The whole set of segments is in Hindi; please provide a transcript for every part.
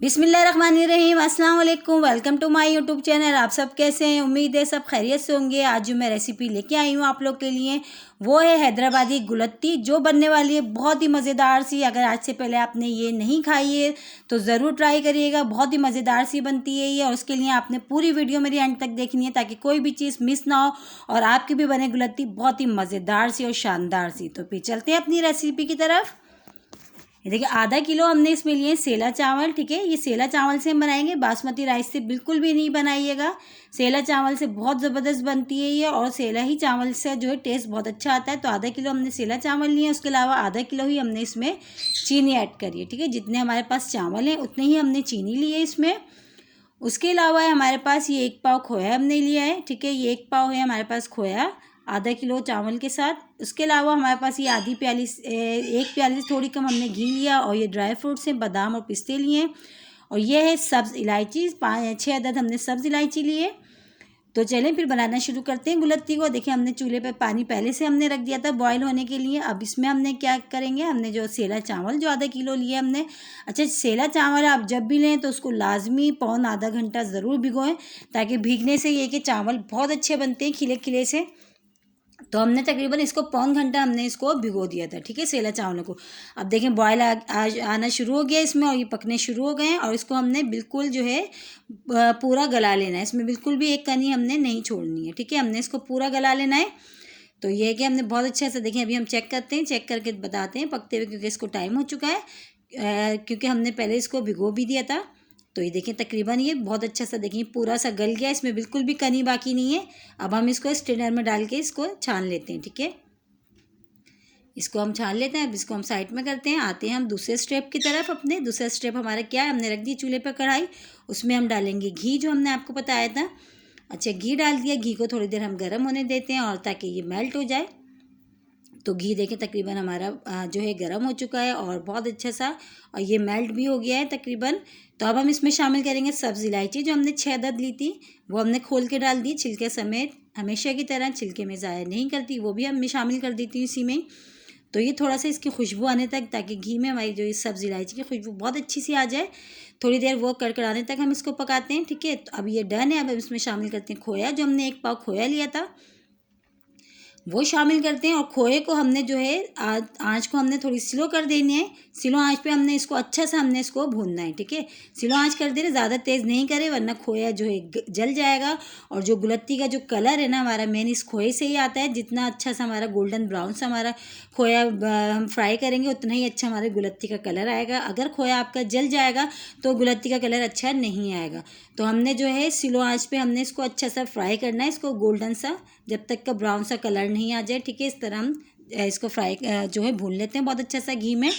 बिस्मिल्लाहिर्रहमानिर्रहीम, अस्सलाम वालेकुम। Welcome to my YouTube channel. आप सब कैसे हैं? उम्मीद है सब खैरियत से होंगे। आज जो मैं रेसिपी लेके आई हूँ आप लोग के लिए वो है हैदराबादी गुलत्ती, जो बनने वाली है बहुत ही मज़ेदार सी। अगर आज से पहले आपने ये नहीं खाई है तो ज़रूर ट्राई करिएगा, बहुत ही मज़ेदार सी बनती है ये। और उसके लिए आपने पूरी वीडियो मेरी एंड तक देखनी है ताकि कोई भी चीज़ मिस ना हो और आपकी भी बने गुलत्ती बहुत ही मज़ेदार सी और शानदार सी। तो फिर चलते हैं अपनी रेसिपी की तरफ। ये देखिए आधा किलो हमने इसमें लिए सेला चावल। ठीक है, ये सेला चावल से हम बनाएंगे, बासमती राइस से बिल्कुल भी नहीं बनाइएगा। सेला चावल से बहुत ज़बरदस्त बनती है ये, और सेला ही चावल से जो है टेस्ट बहुत अच्छा आता है। तो आधा किलो हमने सेला चावल लिए, उसके अलावा आधा किलो ही हमने इसमें चीनी ऐड करी है। ठीक है, जितने हमारे पास चावल हैं उतने ही हमने चीनी ली है इसमें। उसके अलावा हमारे पास ये 1 पाव खोया हमने लिया है। ठीक है, ये 1 पाव है हमारे पास खोया आधा किलो चावल के साथ। उसके अलावा हमारे पास ये आधी प्याली 1 प्याली से थोड़ी कम हमने घी लिया, और ये ड्राई फ्रूट्स हैं, बादाम और पिस्ते लिए। और ये है सब्ज़ इलायची, 5-6 अदद हमने सब्ज़ इलायची लिए। तो चलें फिर बनाना शुरू करते हैं गुलत्ती को। देखिए हमने चूल्हे पे पानी पहले से हमने रख दिया था बॉईल होने के लिए। अब इसमें हमने क्या करेंगे, हमने जो सेला चावल जो आधा किलो लिए हमने। अच्छा, सेला चावल आप जब भी लें तो उसको लाजमी पौन आधा घंटा ज़रूर भिगोएं, ताकि भीगने से ये कि चावल बहुत अच्छे बनते हैं खिले खिले से। तो हमने तकरीबन इसको पौन घंटा हमने इसको भिगो दिया था। ठीक है, सेला चावलों को। अब देखें बॉयल आना शुरू हो गया इसमें, और ये पकने शुरू हो गए हैं। और इसको हमने बिल्कुल जो है पूरा गला लेना है, इसमें बिल्कुल भी एक कनी हमने नहीं छोड़नी है। ठीक है, हमने इसको पूरा गला लेना है। तो ये है कि हमने बहुत अच्छे से, देखें अभी हम चेक करते हैं, चेक करके बताते हैं पकते हुए, क्योंकि इसको टाइम हो चुका है, क्योंकि हमने पहले इसको भिगो भी दिया था। तो ये देखें तकरीबन ये बहुत अच्छा सा, देखिए पूरा सा गल गया, इसमें बिल्कुल भी कनी बाकी नहीं है। अब हम इसको स्ट्रेनर में डाल के इसको छान लेते हैं। ठीक है, इसको हम छान लेते हैं। अब इसको हम साइड में करते हैं, आते हैं हम दूसरे स्टेप की तरफ। अपने दूसरा स्टेप हमारा क्या है, हमने रख दी चूल्हे पर कढ़ाई, उसमें हम डालेंगे घी, जो हमने आपको बताया था। अच्छा, घी डाल दिया, घी को थोड़ी देर हम गर्म होने देते हैं, और ताकि ये मेल्ट हो जाए। तो घी देखें तकरीबन हमारा जो है गर्म हो चुका है और बहुत अच्छा सा, और ये मेल्ट भी हो गया है तकरीबन। तो अब हम इसमें शामिल करेंगे सब्ज़ इलायची, जो हमने 6 अदद ली थी, वो हमने खोल के डाल दी छिलके समेत। हमेशा की तरह छिलके में ज़ाया नहीं करती, वो भी हम शामिल कर देती हूँ इसी में। तो ये थोड़ा सा इसकी खुशबू आने तक, ताकि घी में हमारी जो ये सब्ज़ इलायची की खुशबू बहुत अच्छी सी आ जाए, थोड़ी देर वो कड़कड़ाने तक हम इसको पकाते हैं। ठीक है, तो अब ये डन है। अब इसमें शामिल करते हैं खोया, जो हमने 1 पाव खोया लिया था वो शामिल करते हैं। और खोए को हमने जो है आँच को हमने थोड़ी स्लो कर देनी है। स्लो आँच पे हमने इसको अच्छा सा हमने इसको भूनना है। ठीक है, स्लो आँच कर दे रहे, ज़्यादा तेज़ नहीं करे, वरना खोया जो है जल जाएगा। और जो गुलत्ती का जो कलर है ना हमारा, मेन इस खोए से ही आता है। जितना अच्छा सा हमारा गोल्डन ब्राउन सा हमारा खोया हम फ्राई करेंगे, उतना ही अच्छा हमारे गुलत्ती का कलर आएगा। अगर खोया आपका जल जाएगा तो गुलत्ती का कलर अच्छा नहीं आएगा। तो हमने जो है स्लो आँच पे हमने इसको अच्छा सा फ्राई करना है, इसको गोल्डन सा, जब तक का ब्राउन सा कलर नहीं आ जाए। ठीक है, इस तरह हम इसको फ्राई जो है भून लेते हैं बहुत अच्छा सा घी में।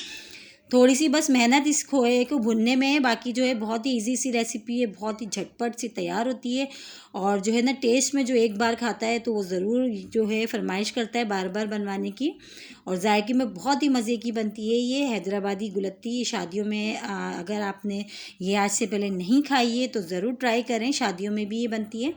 थोड़ी सी बस मेहनत इस खोए को भुनने में है, बाकी जो है बहुत ही इजी सी रेसिपी है, बहुत ही झटपट सी तैयार होती है। और जो है ना टेस्ट में जो एक बार खाता है तो वो ज़रूर जो है फरमाइश करता है बार बार बनवाने की। और जायके में बहुत ही मज़े की बनती है ये हैदराबादी गुलत्ती। शादियों में अगर आपने ये आज से पहले नहीं खाई है तो ज़रूर ट्राई करें, शादियों में भी ये बनती है,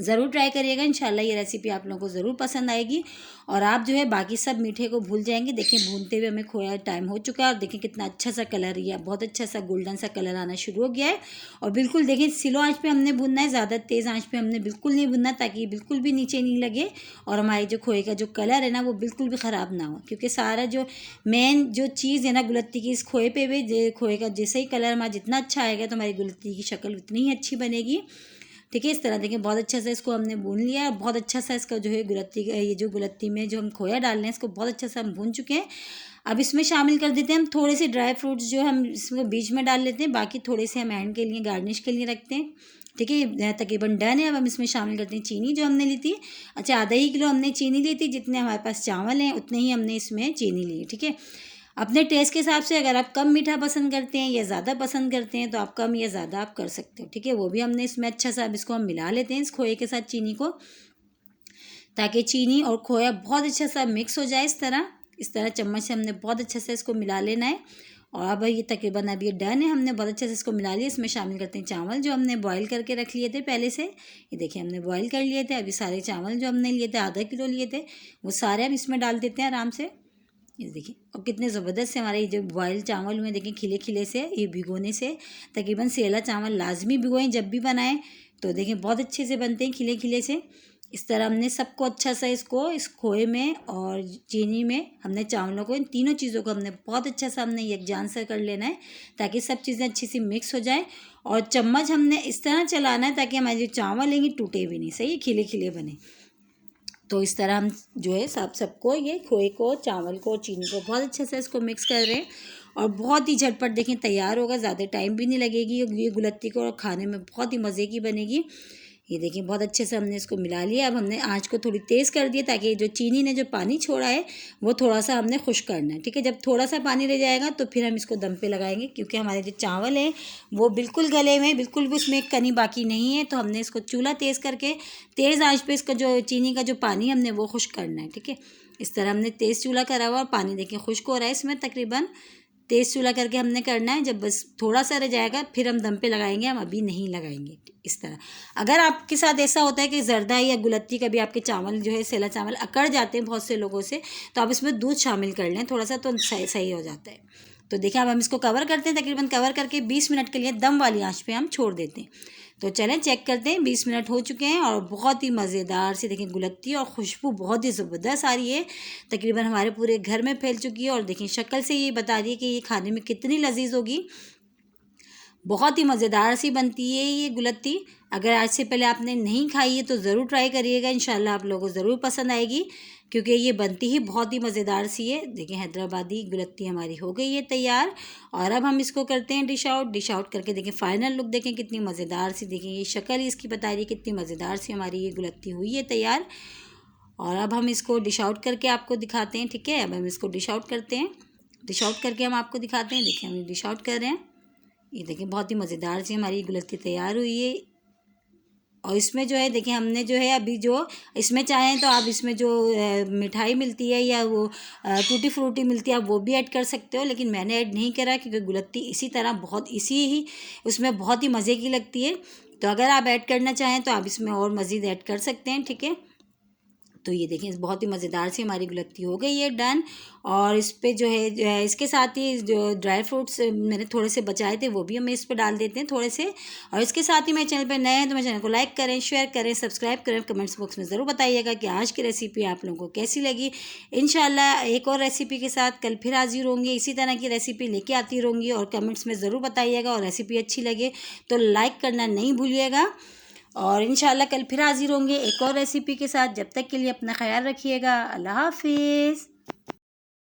ज़रूर ट्राई करिएगा। इंशाल्लाह ये रेसिपी आप लोगों को ज़रूर पसंद आएगी, और आप जो है बाकी सब मीठे को भूल जाएंगे। देखिए भूनते हुए हमें खोया टाइम हो चुका है, और देखिए कितना अच्छा सा कलर, या बहुत अच्छा सा गोल्डन सा कलर आना शुरू हो गया है। और बिल्कुल देखिए स्लो आंच पे हमने भूनना है, ज़्यादा तेज़ आंच पे हमने बिल्कुल नहीं भूनना, ताकि ये बिल्कुल भी नीचे नहीं लगे और हमारी जो खोए का जो कलर है ना वो बिल्कुल भी ख़राब ना हो। क्योंकि सारा जो मेन जो चीज़ है ना गुलत्ती की, इस खोए पे भी, खोए का जैसे ही कलर हमारा जितना अच्छा आएगा तो हमारी गुलत्ती की शक्ल उतनी ही अच्छी बनेगी। ठीक है, इस तरह देखिए बहुत अच्छा सा इसको हमने भून लिया है। बहुत अच्छा सा इसका जो है गुलत्ती, ये जो गुलत्ती में जो हम खोया डाल रहे हैं इसको बहुत अच्छा सा हम भून चुके हैं। अब इसमें शामिल कर देते हैं हम थोड़े से ड्राई फ्रूट्स, जो हम इसमें बीच में डाल लेते हैं, बाकी थोड़े से हम एंड के लिए गार्निश के लिए रखते हैं। ठीक है, तकरीबन डन है। अब हम इसमें शामिल करते हैं चीनी, जो हमने ली थी। अच्छा, आधा ही किलो हमने चीनी ली थी, जितने हमारे पास चावल हैं उतने ही हमने इसमें चीनी ली है। ठीक है, अपने टेस्ट के हिसाब से, अगर आप कम मीठा पसंद करते हैं या ज़्यादा पसंद करते हैं तो आप कम या ज़्यादा आप कर सकते हो। ठीक है, वो भी हमने इसमें अच्छा सा, अब इसको हम मिला लेते हैं इस खोए के साथ चीनी को, ताकि चीनी और खोया बहुत अच्छा सा मिक्स हो जाए। इस तरह चम्मच से हमने बहुत अच्छा से इसको मिला लेना है। और अब ये तकरीबन अब ये डन है, हमने बहुत अच्छे से इसको मिला लिया। इसमें शामिल करते हैं चावल, जो हमने बॉईल करके रख लिए थे पहले से। ये देखिए हमने बॉईल कर लिए थे। अभी सारे चावल जो हमने लिए थे, आधा किलो लिए थे, वो सारे हम इसमें डाल देते हैं आराम से। ये देखिए, और कितने ज़बरदस्त से हमारे ये जो बॉयल चावल हुए देखें खिले खिले से, ये भिगोने से तकरीबन सेला चावल लाजमी भिगोएं जब भी बनाएं, तो देखें बहुत अच्छे से बनते हैं खिले खिले से। इस तरह हमने सबको अच्छा सा इसको इस खोए में और चीनी में हमने चावलों को, इन तीनों चीज़ों को हमने बहुत अच्छा सा हमने यकजान सा कर लेना है ताकि सब चीज़ें अच्छी सी मिक्स हो जाएं। और चम्मच हमने इस तरह चलाना है ताकि हमारे जो चावल हैं ये टूटे भी नहीं, सही खिले खिले बने। तो इस तरह हम जो है सबको ये खोए को, चावल को, चीनी को बहुत अच्छे से इसको मिक्स कर रहे हैं और बहुत ही झटपट देखें तैयार होगा, ज़्यादा टाइम भी नहीं लगेगी। ये गुलत्ती को और खाने में बहुत ही मज़े की बनेगी। ये देखिए बहुत अच्छे से हमने इसको मिला लिया। अब हमने आँच को थोड़ी तेज़ कर दिया ताकि जो चीनी ने जो पानी छोड़ा है वो थोड़ा सा हमने खुश्क करना है, ठीक है। जब थोड़ा सा पानी रह जाएगा तो फिर हम इसको दम पे लगाएंगे, क्योंकि हमारे जो चावल हैं वो बिल्कुल गले में, बिल्कुल भी उसमें एक कनी बाकी नहीं है। तो हमने इसको चूल्हा तेज़ करके तेज़ आँच पे इसका जो चीनी का जो पानी हमने वो खुश्क करना है, ठीक है। इस तरह हमने तेज़ चूल्हा करा हुआ और पानी देखिए खुश्क हो रहा है इसमें, तकरीबन तेज़ चूल्हा करके हमने करना है। जब बस थोड़ा सा रह जाएगा फिर हम दम पे लगाएंगे, हम अभी नहीं लगाएंगे। इस तरह अगर आपके साथ ऐसा होता है कि जर्दा या गुलत्ती कभी आपके चावल जो है सेला चावल अकड़ जाते हैं बहुत से लोगों से, तो आप इसमें दूध शामिल कर लें थोड़ा सा, तो सही हो जाता है। तो देखिए अब हम इसको कवर करते हैं, तकरीबन कवर करके 20 मिनट के लिए दम वाली आंच पे हम छोड़ देते हैं। तो चलें चेक करते हैं, 20 मिनट हो चुके हैं और बहुत ही मज़ेदार सी देखिए गुलत्ती और खुशबू बहुत ही ज़बरदस्त आ रही है, तकरीबन हमारे पूरे घर में फैल चुकी है। और देखिए शक्ल से ये बता रही है कि ये खाने में कितनी लजीज होगी, बहुत ही मज़ेदार सी बनती है ये गुलत्ती। अगर आज से पहले आपने नहीं खाई है तो ज़रूर ट्राई करिएगा, इंशाल्लाह आप लोगों को ज़रूर पसंद आएगी, क्योंकि ये बनती ही बहुत ही मज़ेदार सी है। देखिए हैदराबादी गुलत्ती हमारी हो गई है तैयार। और अब हम इसको करते हैं डिश आउट करके देखें फाइनल लुक देखें कितनी मज़ेदार सी, देखें ये शक्ल ही इसकी बता रही है कितनी मज़ेदार सी हमारी ये गुलत्ती हुई है तैयार। और अब हम इसको डिश आउट करके आपको दिखाते हैं, ठीक है। अब हम इसको डिश आउट करते हैं, डिश आउट करके हम आपको दिखाते हैं। देखिए हम डिश आउट कर रहे हैं, ये देखिए बहुत ही मज़ेदार सी हमारी गुलत्ती तैयार हुई है। और इसमें जो है देखिए हमने जो है अभी जो इसमें चाहें तो आप इसमें जो मिठाई मिलती है या वो टूटी फ्रूटी मिलती है आप वो भी ऐड कर सकते हो, लेकिन मैंने ऐड नहीं करा क्योंकि गुलत्ती इसी तरह बहुत इसी ही उसमें बहुत ही मज़े की लगती है। तो अगर आप ऐड करना चाहें तो आप इसमें और मज़ीद ऐड कर सकते हैं, ठीक है। तो ये देखें बहुत ही मज़ेदार सी हमारी गुलत्ती हो गई है डन। और इस पे जो है इसके साथ ही जो ड्राई फ्रूट्स मैंने थोड़े से बचाए थे वो भी हम इस पे डाल देते हैं थोड़े से। और इसके साथ ही मेरे चैनल पे नए हैं तो मेरे चैनल को लाइक करें, शेयर करें, सब्सक्राइब करें। कमेंट्स बॉक्स में ज़रूर बताइएगा कि आज की रेसिपी आप लोगों को कैसी लगी। इंशाल्लाह एक और रेसिपी के साथ कल फिर हाजिर होंगी, इसी तरह की रेसिपी लेके आती रहूँगी। और कमेंट्स में ज़रूर बताइएगा, और रेसिपी अच्छी लगे तो लाइक करना नहीं भूलिएगा। और इंशाल्लाह कल फिर हाजिर होंगे एक और रेसिपी के साथ। जब तक के लिए अपना ख्याल रखिएगा। अल्लाह हाफिज़।